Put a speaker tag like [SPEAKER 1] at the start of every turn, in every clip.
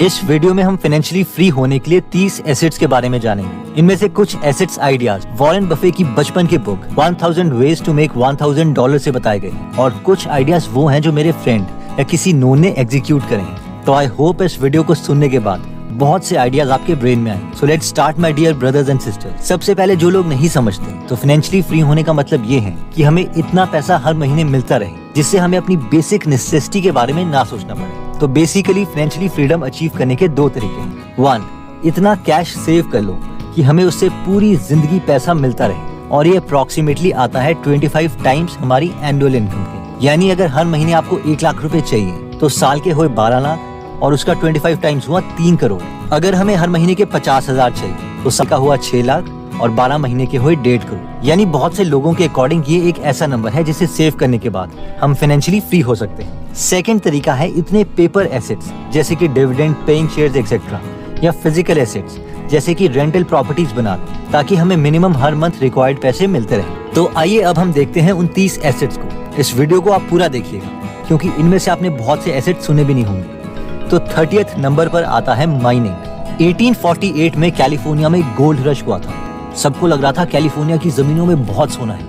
[SPEAKER 1] इस वीडियो में हम फाइनेंशियली फ्री होने के लिए 30 एसेट्स के बारे में जानेंगे। इनमें से कुछ एसेट्स आइडियाज वॉरेन बफे की बचपन की बुक 1000 वेज टू मेक $1000 से बताए गए हैं और कुछ आइडियाज वो हैं जो मेरे फ्रेंड या किसी नोन ने एग्जीक्यूट करे हैं। तो आई होप इस वीडियो को सुनने के बाद बहुत से आइडियाज आपके ब्रेन में आए। So let's start my dear brothers and sisters. सबसे पहले जो लोग नहीं समझते तो फाइनेंशियली फ्री होने का मतलब ये है कि हमें इतना पैसा हर महीने मिलता रहे जिससे हमें अपनी बेसिक नेसेसिटी के बारे में ना सोचना पड़े। तो बेसिकली फाइनेंशियली फ्रीडम अचीव करने के दो तरीके हैं। 1, इतना कैश सेव कर लो कि हमें उससे पूरी जिंदगी पैसा मिलता रहे और ये अप्रोक्सीमेटली आता है 25 टाइम्स हमारी एनुअल इनकम के। यानी अगर हर महीने आपको 1 लाख रुपए चाहिए तो साल के हुए 12 लाख और उसका 25 टाइम्स हुआ 3 करोड़। अगर हमें हर महीने के 50,000 चाहिए तो साल का हुआ 6 लाख और 12 महीने के हुए 1.5 करोड़। यानी बहुत से लोगों के अकॉर्डिंग ये एक ऐसा नंबर है जिसे सेव करने के बाद हम फाइनेंशियली फ्री हो सकते हैं। सेकंड तरीका है इतने पेपर एसेट्स जैसे कि डिविडेंड पेइंग शेयर्स एक्सेट्रा या फिजिकल एसेट्स जैसे कि रेंटल प्रॉपर्टीज बना लो ताकि हमें मिनिमम हर मंथ रिक्वायर्ड पैसे मिलते रहे। तो आइए अब हम देखते हैं उन 30 एसेट्स को। इस वीडियो को आप पूरा देखिएगा क्योंकि इनमें से आपने बहुत से एसेट्स सुने भी नहीं होंगे। तो 30th नंबर पर आता है माइनिंग। 1848 में कैलिफोर्निया में गोल्ड रश हुआ था। सबको लग रहा था कैलिफोर्निया की जमीनों में बहुत सोना है,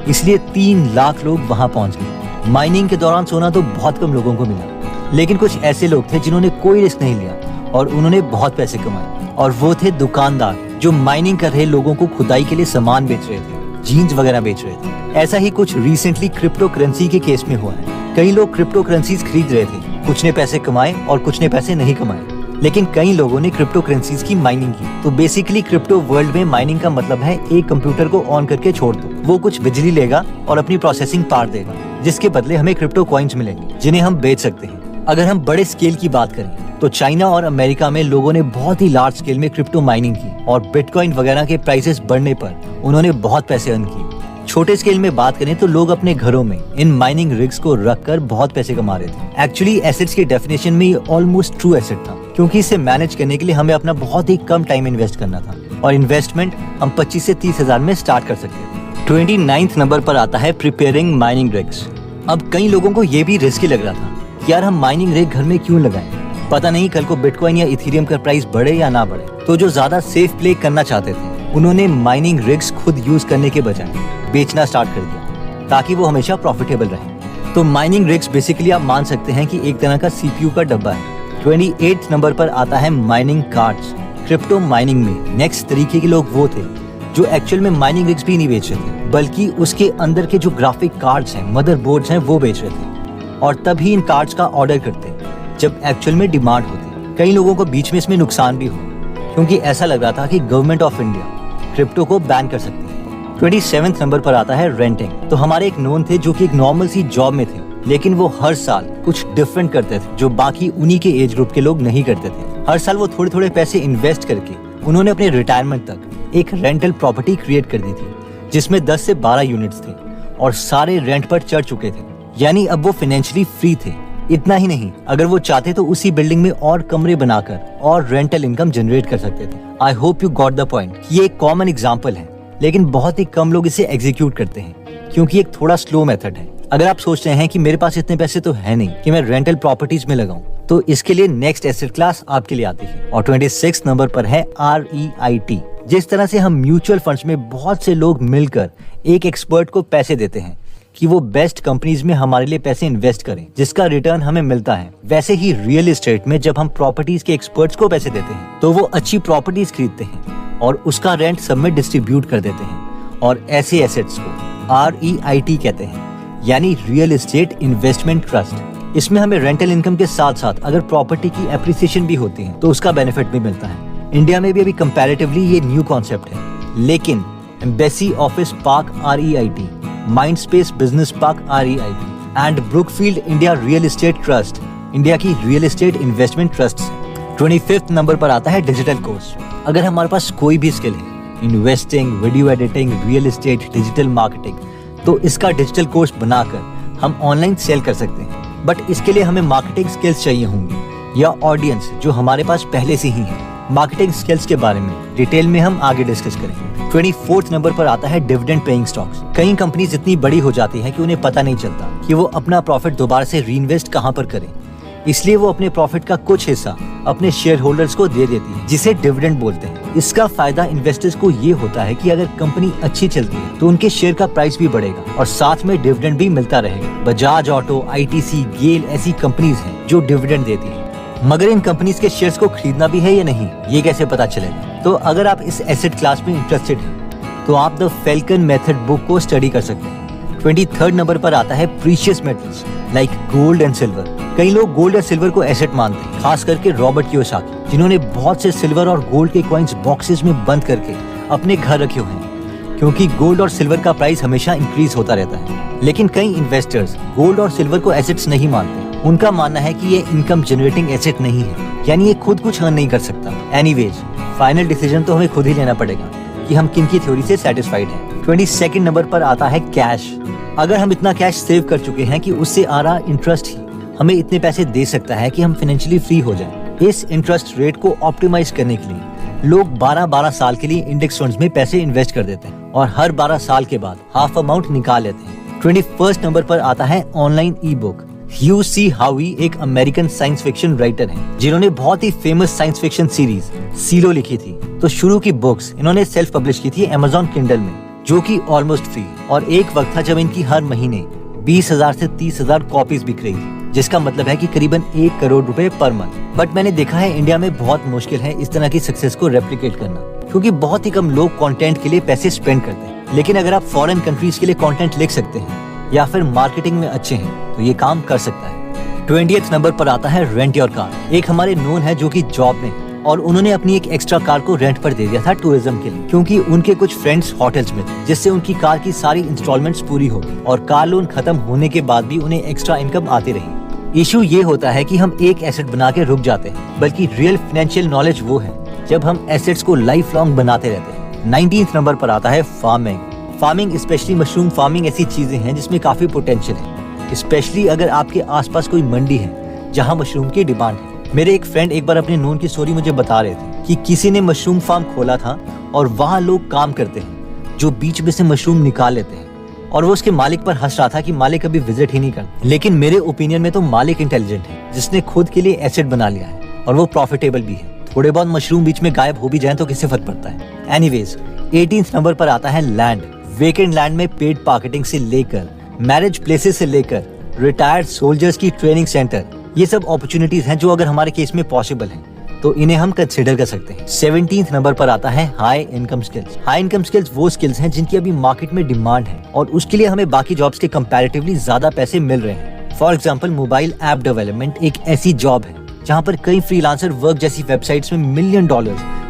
[SPEAKER 1] इसलिए 3 लाख लोग वहां पहुंच गए। माइनिंग के दौरान सोना तो बहुत कम लोगों को मिला, लेकिन कुछ ऐसे लोग थे जिन्होंने कोई रिस्क नहीं लिया और उन्होंने बहुत पैसे कमाए। और वो थे दुकानदार जो माइनिंग कर रहे लोगों को खुदाई के लिए सामान बेच रहे थे, जीन्स वगैरह बेच रहे थे। ऐसा ही कुछ रिसेंटली क्रिप्टो करेंसी के केस में हुआ है। कई लोग क्रिप्टो करेंसीज खरीद रहे थे, कुछ ने पैसे कमाए और कुछ ने पैसे नहीं कमाए, लेकिन कई लोगों ने क्रिप्टो करेंसीज की माइनिंग की। तो बेसिकली क्रिप्टो वर्ल्ड में माइनिंग का मतलब है एक कंप्यूटर को ऑन करके छोड़ दो, वो कुछ बिजली लेगा और अपनी प्रोसेसिंग पार देगा, जिसके बदले हमें क्रिप्टो कॉइन्स मिलेंगे जिन्हें हम बेच सकते हैं। अगर हम बड़े स्केल की बात करें तो चाइना और अमेरिका में लोगों ने बहुत ही लार्ज स्केल में क्रिप्टो माइनिंग की और बिटकॉइन वगैरह के प्राइसेस बढ़ने पर उन्होंने बहुत पैसे अर्न किए। छोटे स्केल में बात करें तो लोग अपने घरों में इन माइनिंग रिग्स को रखकर बहुत पैसे कमा रहे थे। एक्चुअली एसेट्स की डेफिनेशन में ये ऑलमोस्ट ट्रू एसेट था क्योंकि इसे मैनेज करने के लिए हमें अपना बहुत ही कम टाइम इन्वेस्ट करना था और इन्वेस्टमेंट हम 25 से 30 हजार में स्टार्ट कर सकते थे। 29th नंबर पर आता है प्रिपेयरिंग माइनिंग रिग्स। अब कई लोगों को ये भी रिस्की लग रहा था कि यार हम माइनिंग रिग घर में क्यों लगाएं, पता नहीं कल को बिटकॉइन या इथेरियम का प्राइस बढ़े या ना बढ़े। तो जो ज्यादा सेफ प्ले करना चाहते थे उन्होंने माइनिंग रिग्स खुद यूज करने के बजाय बेचना स्टार्ट कर दिया ताकि वो हमेशा प्रॉफिटेबल रहे। तो माइनिंग रिग्स बेसिकली आप मान सकते हैं कि एक तरह का सीपीयू का डब्बा है। 28th नंबर पर आता है माइनिंग कार्ड्स। क्रिप्टो माइनिंग में नेक्स्ट तरीके के लोग वो थे जो एक्चुअल में माइनिंग रिग्स भी नहीं बेच रहे थे, बल्कि उसके अंदर के जो ग्राफिक कार्ड्स हैं, मदरबोर्ड्स हैं, वो बेच रहे थे और तभी इन कार्ड्स का ऑर्डर करते जब एक्चुअल में डिमांड होती। कई लोगों को बीच में इसमें नुकसान भी हुआ क्योंकि ऐसा लग रहा था कि गवर्नमेंट ऑफ इंडिया क्रिप्टो को बैन कर सकती है। 27th नंबर पर आता है रेंटिंग। तो हमारे एक नोन थे जो कि एक नॉर्मल सी जॉब में थे, लेकिन वो हर साल कुछ डिफरेंट करते थे जो बाकी उन्हीं के एज ग्रुप के लोग नहीं करते थे। हर साल वो थोड़े थोड़े पैसे इन्वेस्ट करके उन्होंने अपने रिटायरमेंट तक एक रेंटल प्रॉपर्टी क्रिएट कर दी थी जिसमें 10 से 12 यूनिट्स थे और सारे रेंट पर चढ़ चुके थे। यानी अब वो फाइनेंशियली फ्री थे। इतना ही नहीं, अगर वो चाहते तो उसी बिल्डिंग में और कमरे बनाकर और रेंटल इनकम जनरेट कर सकते थे। I hope you got the point. ये एक कॉमन एग्जांपल है, लेकिन बहुत ही कम लोग इसे एग्जीक्यूट करते हैं क्योंकि एक थोड़ा स्लो मेथड है। अगर आप सोच रहे हैं कि मेरे पास इतने पैसे तो है नहीं कि मैं रेंटल प्रॉपर्टीज में लगाऊं, तो इसके लिए नेक्स्ट एसेट क्लास आपके लिए आती है और 26 नंबर पर है REIT। जिस तरह से हम म्यूचुअल फंड्स में बहुत से लोग मिलकर एक एक्सपर्ट को पैसे देते हैं कि वो बेस्ट कंपनीज में हमारे लिए पैसे इन्वेस्ट करें जिसका रिटर्न हमें मिलता है, वैसे ही रियल एस्टेट में जब हम प्रॉपर्टीज के एक्सपर्ट्स को पैसे देते हैं तो वो अच्छी प्रॉपर्टीज खरीदते हैं और उसका रेंट सब में डिस्ट्रीब्यूट कर देते हैं और ऐसे एसेट्स को REIT कहते हैं, यानी रियल एस्टेट इन्वेस्टमेंट ट्रस्ट। इसमें हमें रेंटल इनकम के साथ साथ अगर प्रॉपर्टी की एप्रिसिएशन भी होती है तो उसका बेनिफिट भी मिलता है। इंडिया में भी अभी कंपैरेटिवली ये न्यू कॉन्सेप्ट है, लेकिन embassy office park REIT, Mindspace business park REIT and Brookfield India real estate trust India की रियल एस्टेट इन्वेस्टमेंट ट्रस्ट है। 25th नंबर पर आता है डिजिटल कोर्स। अगर हमारे पास कोई भी स्किल है, investing, video editing, real estate, digital marketing, तो इसका डिजिटल कोर्स बनाकर हम ऑनलाइन सेल कर सकते हैं। बट इसके लिए हमें मार्केटिंग स्किल्स चाहिए होंगी या ऑडियंस जो हमारे पास पहले से ही है। मार्केटिंग स्किल्स के बारे में डिटेल में हम आगे डिस्कस करेंगे। 24th नंबर पर आता है डिविडेंड पेइंग स्टॉक्स। कई कंपनीज इतनी बड़ी हो जाती है कि उन्हें पता नहीं चलता कि वो अपना प्रॉफिट दोबारा से रीइन्वेस्ट कहां पर करें। इसलिए वो अपने प्रॉफिट का कुछ हिस्सा अपने शेयर होल्डर्स को दे देती है, जिसे डिविडेंड बोलते हैं। इसका फायदा इन्वेस्टर्स को ये होता है कि अगर कंपनी अच्छी चलती है तो उनके शेयर का प्राइस भी बढ़ेगा और साथ में डिविडेंड भी मिलता रहेगा। बजाज ऑटो, ITC, गेल ऐसी कंपनीज हैं जो डिविडेंड देती है। मगर इन कंपनीज के शेयर्स को खरीदना भी है या नहीं, ये कैसे पता चलेगा? तो अगर आप इस एसेट क्लास में इंटरेस्टेड हैं तो आप द फैल्कन मेथड बुक को स्टडी कर सकते हैं। 23rd नंबर पर आता है precious metals like gold and silver. कई लोग गोल्ड और सिल्वर को एसेट मानते हैं, खास करके रॉबर्ट कियोसाकी, जिन्होंने बहुत से सिल्वर और गोल्ड के कॉइन्स बॉक्सेस में बंद करके अपने घर रखे हुए हैं, क्योंकि गोल्ड और सिल्वर का प्राइस हमेशा इंक्रीज होता रहता है। लेकिन कई इन्वेस्टर्स गोल्ड और सिल्वर को एसेट्स नहीं मानते। उनका मानना है कि ये इनकम जनरेटिंग एसेट नहीं है, यानी ये खुद कुछ अर्न नहीं कर सकता। एनीवेज, फाइनल डिसीजन तो हमें खुद ही लेना पड़ेगा कि हम किन की थ्योरी से सेटिस्फाइड हैं। 22nd नंबर पर आता है कैश। अगर हम इतना कैश सेव कर चुके हैं कि उससे आ रहा इंटरेस्ट ही हमें इतने पैसे दे सकता है कि हम फाइनेंशियली फ्री हो जाएं। इस इंटरेस्ट रेट को ऑप्टिमाइज करने के लिए लोग 12-12 साल के लिए इंडेक्स फंड्स में पैसे इन्वेस्ट कर देते हैं और हर 12 साल के बाद हाफ अमाउंट निकाल लेते हैं। 21st नंबर पर आता है ऑनलाइन ई बुक। ह्यू सी हावी एक अमेरिकन साइंस फिक्शन राइटर हैं, जिन्होंने बहुत ही famous science fiction series Silo लिखी थी। तो शुरू की बुक्स इन्होंने सेल्फ पब्लिश की थी Amazon Kindle में, जो कि ऑलमोस्ट फ्री। और एक वक्त था जब इनकी हर महीने 20,000 से 30,000 कॉपीज बिक रही थी, जिसका मतलब है कि करीबन 1 करोड़ रुपए पर मंथ। बट मैंने देखा है इंडिया में बहुत मुश्किल है इस तरह की सक्सेस को रेप्लिकेट करना, क्योंकि बहुत ही कम लोग कंटेंट के लिए पैसे स्पेंड करते हैं। लेकिन अगर आप फॉरेन कंट्रीज के लिए कंटेंट लिख सकते हैं या फिर मार्केटिंग में अच्छे हैं तो ये काम कर सकता है। 20th नंबर पर आता है रेंट योर कार। एक हमारे नोन है जो कि जॉब में और उन्होंने अपनी एक एक्स्ट्रा कार को रेंट पर दे दिया था टूरिज्म के लिए, क्योंकि उनके कुछ फ्रेंड्स होटल्स में थे, जिससे उनकी कार की सारी इंस्टॉलमेंट्स पूरी हो गई और कार लोन खत्म होने के बाद भी उन्हें एक्स्ट्रा इनकम आती रही। इशू ये होता है कि हम एक एसेट बना के रुक जाते हैं, बल्कि रियल फाइनेंशियल नॉलेज वो है जब हम एसेट्स को लाइफ लॉन्ग बनाते रहते हैं। 19th नंबर पर आता है farming. Farming, specially mushroom farming, ऐसी चीजें हैं जिसमें काफी पोटेंशियल है, स्पेशली अगर आपके आसपास कोई मंडी है जहां मशरूम की डिमांड है। मेरे एक फ्रेंड एक बार अपने नोन की स्टोरी मुझे बता रहे थे कि किसी ने मशरूम फार्म खोला था और वहाँ लोग काम करते हैं जो बीच में से मशरूम निकाल लेते हैं, और वो उसके मालिक पर हंस रहा था कि मालिक कभी विजिट ही नहीं करता। लेकिन मेरे ओपिनियन में तो मालिक इंटेलिजेंट है, जिसने खुद के लिए एसेट बना लिया है और वो प्रॉफिटेबल भी है। थोड़े बहुत मशरूम बीच में गायब हो भी जाए तो किससे फर्क पड़ता है। एनीवेज, 18th नंबर पर आता है लैंड। वेकेंड लैंड में पेड मार्केटिंग से लेकर मैरिज प्लेसेस से लेकर रिटायर्ड सोल्जर्स की ट्रेनिंग सेंटर, ये सब अपॉर्चुनिटीज हैं जो अगर हमारे केस में पॉसिबल हैं तो इन्हें हम कंसिडर कर सकते हैं। 17th नंबर पर आता है high income skills. High income skills वो स्किल्स हैं जिनकी अभी मार्केट में डिमांड है और उसके लिए हमें बाकी जॉब्स के कंपैरेटिवली ज्यादा पैसे मिल रहे हैं। For example, mobile app development एक ऐसी जॉब है जहां पर कई फ्रीलांसर वर्क जैसी वेबसाइट्स में $1 मिलियन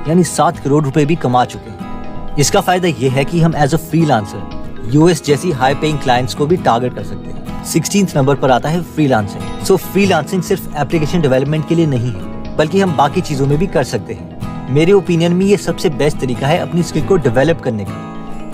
[SPEAKER 1] यानी 7 करोड़ रुपए भी कमा चुके हैं। इसका फायदा ये है कि हम एज अ फ्रीलांसर US जैसी हाई पेइंग क्लाइंट्स को भी टारगेट कर सकते हैं। 16th नंबर पर आता है फ्रीलांसिंग। सो फ्रीलांसिंग सिर्फ एप्लीकेशन डेवलपमेंट के लिए नहीं है, बल्कि हम बाकी चीजों में भी कर सकते हैं। मेरे ओपिनियन में ये सबसे बेस्ट तरीका है अपनी स्किल को डेवलप करने का,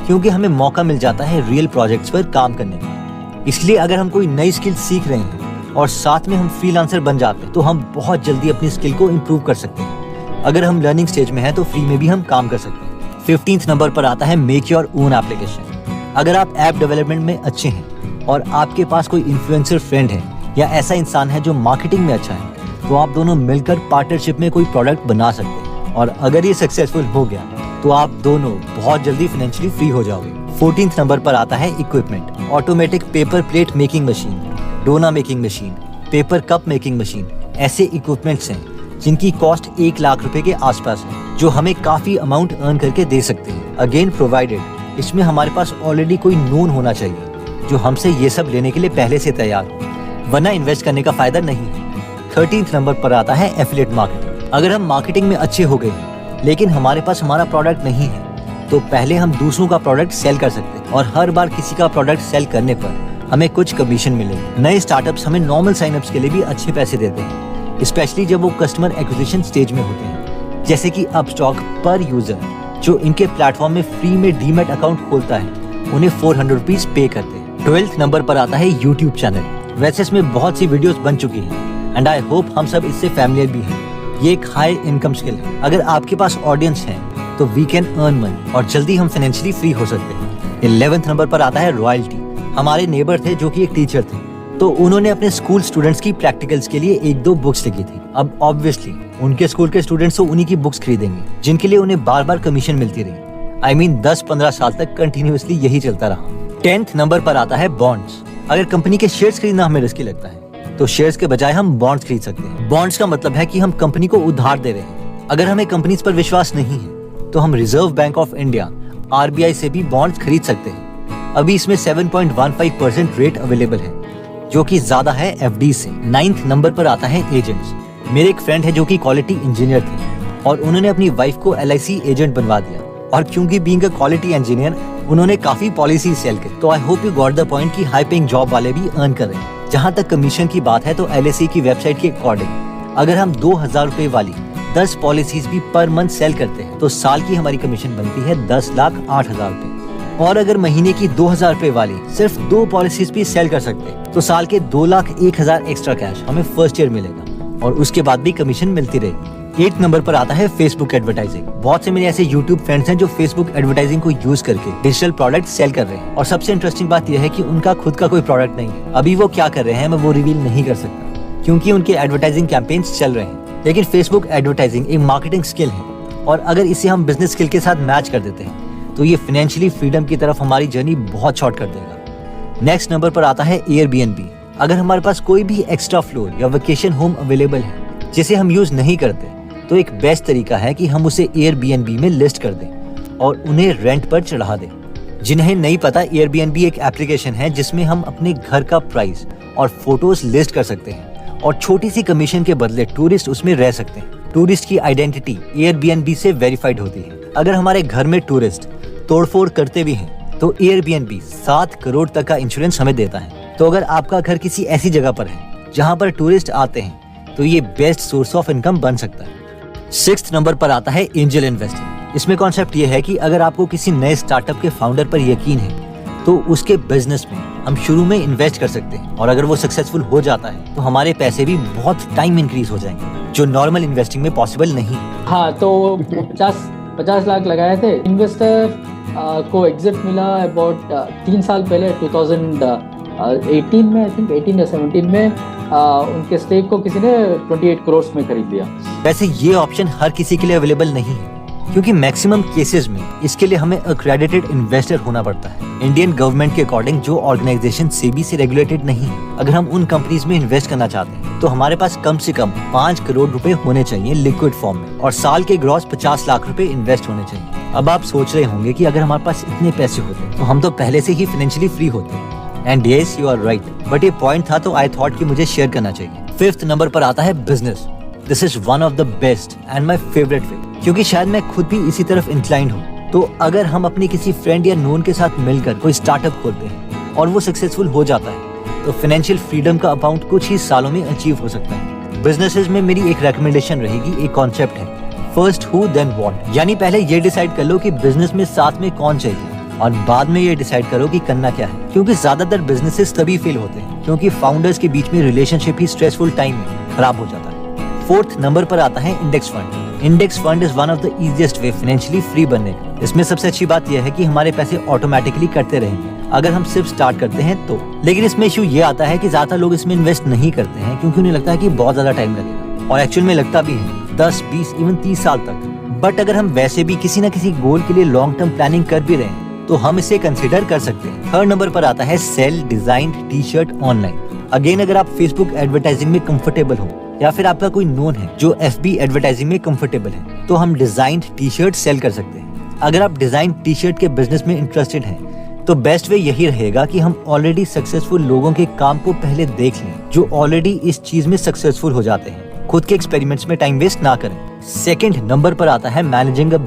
[SPEAKER 1] क्योंकि हमें मौका मिल जाता है रियल प्रोजेक्ट्स पर काम करने का। इसलिए अगर हम कोई नई स्किल सीख रहे हैं और साथ में हम फ्रीलांसर बन जाते हैं तो हम बहुत जल्दी अपनी स्किल को इम्प्रूव कर सकते हैं। अगर हम लर्निंग स्टेज में हैं तो फ्री में भी हम काम कर सकते हैं। 15th नंबर पर आता है मेक योर ओन एप्लीकेशन। अगर आप ऐप डेवलपमेंट में अच्छे हैं और आपके पास कोई इन्फ्लुएंसर फ्रेंड है या ऐसा इंसान है जो मार्केटिंग में अच्छा है, तो आप दोनों मिलकर पार्टनरशिप में कोई प्रोडक्ट बना सकते हैं। और अगर ये सक्सेसफुल हो गया तो आप दोनों बहुत जल्दी फाइनेंशियली फ्री हो जाओगे। 14th नंबर पर आता है equipment. Automatic paper plate making machine, डोना making machine, paper cup making machine, ऐसे इक्विपमेंट्स हैं जिनकी कॉस्ट 1 लाख रुपए के आसपास है, जो हमें काफी अमाउंट अर्न करके दे सकते हैं। अगेन प्रोवाइडेड इसमें हमारे पास ऑलरेडी कोई नोन होना चाहिए जो हमसे ये सब लेने के लिए पहले से तैयार हो, वरना इन्वेस्ट करने का फायदा नहीं है। 13th नंबर पर आता है एफिलिएट मार्केटिंग। अगर हम मार्केटिंग में अच्छे हो गए हैं लेकिन हमारे पास हमारा प्रोडक्ट नहीं है, तो पहले हम दूसरों का प्रोडक्ट सेल कर सकते हैं और हर बार किसी का प्रोडक्ट सेल करने पर हमें कुछ कमीशन मिलेगी। नए स्टार्टअप्स हमें नॉर्मल साइनअप्स के लिए भी अच्छे पैसे देते हैं, स्पेशली जब वो कस्टमर एक्विजिशन स्टेज में होते हैं, जैसे कि अपस्टॉक पर यूजर जो इनके प्लेटफॉर्म में फ्री में डीमैट अकाउंट खोलता है उन्हें 400 रुपीज पे करते हैं। 12th नंबर पर आता है यूट्यूब चैनल। वैसे इसमें बहुत सी वीडियोस बन चुकी हैं एंड आई होप हम सब इससे फैमिलियर भी हैं। ये एक हाई इनकम स्किल है। अगर आपके पास ऑडियंस है तो वी कैन अर्न मनी और जल्दी हम फाइनेंशियली फ्री हो सकते हैं। 11th नंबर पर आता है रॉयल्टी। हमारे नेबर थे जो कि एक टीचर थे, तो उन्होंने अपने स्कूल स्टूडेंट्स की प्रैक्टिकल्स के लिए 1-2 बुक्स लिखी थी। अब ऑब्वियसली उनके स्कूल के स्टूडेंट्स तो उन्हीं की बुक्स खरीदेंगे, जिनके लिए उन्हें बार बार कमीशन मिलती रही। I mean 10-15 साल तक कंटिन्यूअसली यही चलता रहा। 10th नंबर पर आता है बॉन्ड्स। अगर कंपनी के शेयर्स खरीदना हमें रिस्की लगता है तो शेयर्स के बजाय हम बॉन्ड्स खरीद सकते हैं। बॉन्ड्स का मतलब है कि हम कंपनी को उधार दे रहे हैं। अगर हमें कंपनीज पर विश्वास नहीं है तो हम reserve bank of India RBI से भी बॉन्ड्स खरीद सकते हैं। अभी इसमें 7.15% रेट अवेलेबल है, जो कि ज्यादा है FD से। 9th नंबर पर आता है एजेंट्स। मेरे एक फ्रेंड है जो कि क्वालिटी इंजीनियर थे और उन्होंने अपनी वाइफ को LIC एजेंट बनवा दिया, और क्योंकि बीइंग अ क्वालिटी इंजीनियर उन्होंने काफी पॉलिसी सेल की। तो I hope you got the point कि हाई पेइंग जॉब वाले भी अर्न कर रहे हैं। जहाँ तक कमीशन की बात है तो LIC की वेबसाइट के अकॉर्डिंग अगर हम 2000 रुपए वाली 10 पॉलिसीज भी पर मंथ सेल करते हैं तो साल की हमारी कमीशन बनती है 10,08,000 रुपए। और अगर महीने की 2000 रुपए वाली सिर्फ 2 पॉलिसीज भी सेल कर सकते हैं तो साल के 2,01,000 एक्स्ट्रा कैश हमें फर्स्ट ईयर मिलेगा, और उसके बाद भी कमीशन मिलती रहेगी। 8th नंबर पर आता है फेसबुक एडवर्टाइजिंग। बहुत से मेरे ऐसे यूट्यूब फ्रेंड्स हैं जो फेसबुक एडवर्टाइजिंग को यूज करके डिजिटल प्रोडक्ट सेल कर रहे हैं, और सबसे इंटरेस्टिंग बात यह है कि उनका खुद का कोई प्रोडक्ट नहीं है। अभी वो क्या कर रहे हैं मैं वो रिवील नहीं कर सकता क्योंकि उनके एडवर्टाइजिंग कैंपेन्स चल रहे हैं। लेकिन फेसबुक एडवर्टाइजिंग एक मार्केटिंग स्किल है, और अगर इसे हम बिजनेस स्किल के साथ मैच कर देते हैं तो ये फाइनेंशियली फ्रीडम की तरफ हमारी जर्नी बहुत शॉर्ट कर देगा। नेक्स्ट नंबर पर आता है Airbnb। अगर हमारे पास कोई भी एक्स्ट्रा फ्लोर या वेकेशन होम अवेलेबल है जिसे हम यूज नहीं करते तो एक बेस्ट तरीका है कि हम उसे Airbnb में लिस्ट कर दें और उन्हें रेंट पर चढ़ा दें। जिन्हें नहीं पता, Airbnb एक एप्लीकेशन है जिसमें हम अपने घर का प्राइस और फोटोज लिस्ट कर सकते हैं, और छोटी सी कमीशन के बदले टूरिस्ट उसमें रह सकते हैं। टूरिस्ट की आइडेंटिटी Airbnb से वेरीफाइड होती है। अगर हमारे घर में टूरिस्ट तोड़फोड़ करते भी हैं तो Airbnb 7 करोड़ तक का इंश्योरेंस हमें देता है। तो अगर आपका घर किसी ऐसी जगह पर है जहां पर टूरिस्ट आते हैं तो ये बेस्ट सोर्स ऑफ इनकम बन सकता है। 6th नंबर पर आता है एंजल इन्वेस्टिंग। इसमें कॉन्सेप्ट ये है कि अगर आपको किसी नए स्टार्टअप के फाउंडर पर यकीन है तो उसके बिजनेस में हम शुरू में इन्वेस्ट कर सकते हैं, और अगर वो सक्सेसफुल हो जाता है तो हमारे पैसे भी बहुत टाइम इंक्रीज हो जाएंगे, जो नॉर्मल इन्वेस्टिंग में पॉसिबल नहीं।
[SPEAKER 2] हाँ, तो 50 लाख लगाए थे। इन्वेस्टर को एग्जिट मिला अबाउट 3 साल पहले 2018 में, आई थिंक 18 या 17 में उनके स्टेक को किसी ने 28 करोड़ में खरीद लिया।
[SPEAKER 1] वैसे ये ऑप्शन हर किसी के लिए अवेलेबल नहीं है, क्योंकि मैक्सिमम केसेस में इसके लिए हमें अक्रेडिटेड इन्वेस्टर होना पड़ता है। इंडियन गवर्नमेंट के अकॉर्डिंग जो ऑर्गेनाइजेशन सेबी से रेगुलेटेड नहीं है, अगर हम उन कंपनीज में इन्वेस्ट करना चाहते हैं तो हमारे पास कम से कम 5 करोड़ रुपए होने चाहिए लिक्विड फॉर्म में, और साल के ग्रॉस 50 लाख रुपए इन्वेस्ट होने चाहिए। अब आप सोच रहे होंगे कि अगर हमारे पास इतने पैसे होते तो हम तो पहले से ही फाइनेंशियली फ्री होते। And yes, you are right, but ये पॉइंट था तो आई थॉट कि मुझे शेयर करना चाहिए। 5th नंबर पर आता है business. This is one of the best and my favourite वे, क्योंकि शायद मैं खुद भी इसी तरफ इंक्लाइंड हूँ। तो अगर हम अपने किसी फ्रेंड या नोन के साथ मिलकर कोई स्टार्टअप खोलते हैं और वो सक्सेसफुल हो जाता है तो फाइनेंशियल फ्रीडम का अमाउंट कुछ ही सालों में अचीव हो सकता है। बिजनेसेस में मेरी एक रेकमेंडेशन रहेगी, एक कॉन्सेप्ट है फर्स्ट हु देन व्हाट, यानी पहले ये डिसाइड कर लो कि बिजनेस में साथ में कौन चाहिए और बाद में ये डिसाइड करो कि करना क्या है। क्योंकि ज्यादातर बिजनेसेस तभी फेल होते हैं क्योंकि फाउंडर्स के बीच में रिलेशनशिप ही स्ट्रेसफुल टाइम में खराब हो जाता है। 4th नंबर पर आता है index fund. Index fund is one of the easiest way financially free बनने का। इसमें सबसे अच्छी बात यह है कि हमारे पैसे ऑटोमेटिकली कटते रहेंगे अगर हम सिर्फ स्टार्ट करते हैं तो। लेकिन इसमें इशू ये आता है कि ज्यादा लोग इसमें इन्वेस्ट नहीं करते हैं क्योंकि उन्हें लगता है कि बहुत ज्यादा टाइम लगेगा, और एक्चुअल में लगता भी है 10, 20, इवन 30 साल तक। बट अगर हम वैसे भी किसी न किसी गोल के लिए लॉन्ग टर्म प्लानिंग कर भी रहे हैं तो हम इसे कंसिडर कर सकते हैं। 3rd नंबर पर आता है sell design T-shirt online. Again, अगर आप फेसबुक एडवर्टाइजिंग में कंफर्टेबल हो या फिर आपका कोई नोन है जो FB एडवर्टाइजिंग में कंफर्टेबल है तो हम डिजाइन्ड टी-शर्ट सेल कर सकते हैं। अगर आप डिजाइन टी-शर्ट के बिजनेस में इंटरेस्टेड हैं तो बेस्ट वे यही रहेगा कि हम ऑलरेडी सक्सेसफुल लोगों के काम को पहले देख लें जो ऑलरेडी इस चीज में सक्सेसफुल हो जाते हैं। खुद के एक्सपेरिमेंट्स में टाइम वेस्ट ना करें। 2nd नंबर पर आता है मैनेजिंग अ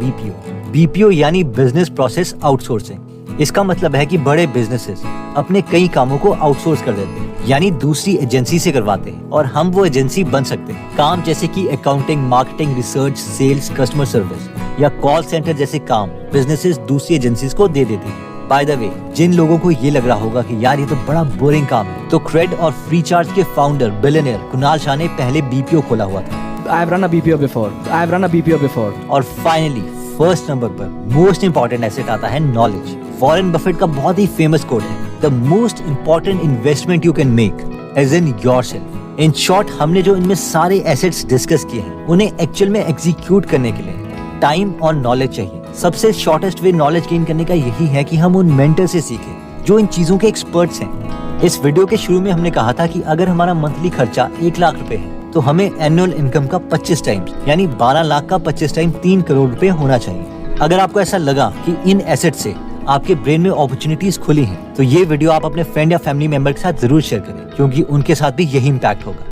[SPEAKER 1] BPO यानी बिजनेस प्रोसेस आउटसोर्सिंग। इसका मतलब है कि बड़े बिजनेसेस अपने कई कामों को आउटसोर्स कर देते हैं, यानी दूसरी एजेंसी से करवाते हैं, और हम वो एजेंसी बन सकते हैं। काम जैसे कि accounting, marketing, research, sales, customer service या कॉल सेंटर जैसे काम बिजनेसेस दूसरी एजेंसीज को दे देते हैं। बाय द वे, जिन लोगों को ये लग रहा होगा कि यार ये तो बड़ा बोरिंग काम है, तो क्रेड और फ्रीचार्ज के फाउंडर बिलियनियर कुणाल शाह ने पहले BPO खोला हुआ था।
[SPEAKER 3] I've run a BPO before.
[SPEAKER 1] और फाइनली 1st नंबर पर मोस्ट इंपॉर्टेंट एसेट आता है नॉलेज। वॉरेन बफेट का बहुत ही फेमस कोट है, the most important investment you can make is in yourself. In short, हमने जो इनमें सारे एसेट्स डिस्कस किए हैं उन्हें एक्चुअल में एग्जीक्यूट करने के लिए टाइम और नॉलेज चाहिए। सबसे शॉर्टेस्ट वे नॉलेज गेन करने का यही है कि हम उन मेंटर से सीखें जो इन चीजों के एक्सपर्ट्स हैं। इस वीडियो के शुरू में हमने कहा था कि अगर हमारा मंथली खर्चा 1 लाख रुपए है तो हमें एनुअल इनकम का 25 टाइम्स यानी 12 लाख का 25 टाइम 3 करोड़ रुपए होना चाहिए। अगर आपको ऐसा लगा कि इन एसेट से आपके ब्रेन में अपॉर्चुनिटीज खुली हैं तो ये वीडियो आप अपने फ्रेंड या फैमिली मेंबर के साथ जरूर शेयर करें, क्योंकि उनके साथ भी यही इम्पैक्ट होगा।